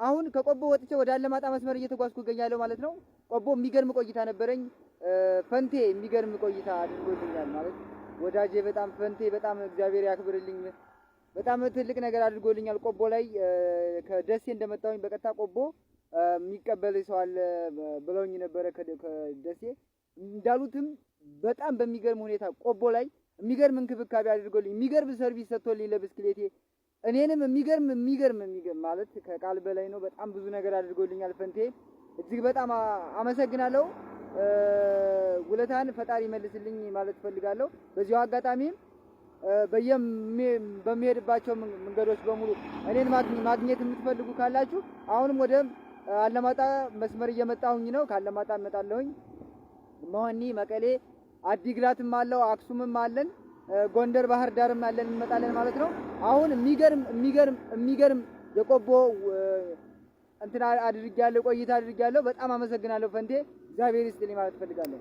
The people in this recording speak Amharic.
አሁን ከቆቦ ወጥቼ ወደ አለማጣ መስመር እየተጓዝኩ እገኛለሁ ማለት ነው። ቆቦ የሚገርም ቆይታ ነበረኝ። ፈንቴ የሚገርም ቆይታ አድርጎልኛል ማለት ወዳጄ በጣም ፈንቴ በጣም እግዚአብሔር ያክብርልኝ። በጣም ትልቅ ነገር አድርጎልኛል። ቆቦ ላይ ከደሴ እንደመጣሁኝ በቀጥታ ቆቦ የሚቀበል ሰው አለ ብለውኝ ነበረ። ከደሴ እንዳሉትም በጣም በሚገርም ሁኔታ ቆቦ ላይ የሚገርም እንክብካቤ አድርጎልኝ የሚገርም ሰርቪስ ሰጥቶልኝ ለብስክሌቴ እኔንም የሚገርም ማለት ከቃል በላይ ነው። በጣም ብዙ ነገር አድርጎልኛል ፈንቴ እጅግ በጣም አመሰግናለሁ። ውለታን ፈጣሪ መልስልኝ ማለት ፈልጋለሁ። በዚሁ አጋጣሚም በሚሄድባቸው መንገዶች በሙሉ እኔን ማግኘት የምትፈልጉ ካላችሁ አሁንም ወደ አለማጣ መስመር እየመጣሁኝ ነው። ካለማጣ እመጣለሁኝ። መሆኒ፣ መቀሌ፣ አዲግራትም አለው፣ አክሱምም አለን፣ ጎንደር ባህር ዳርም አለን እንመጣለን ማለት ነው። አሁን የሚገርም የቆቦ እንትና አድርጌያለሁ፣ ቆይታ አድርጌያለሁ። በጣም አመሰግናለሁ ፈንቴ፣ እግዚአብሔር ይስጥልኝ ማለት ፈልጋለሁ።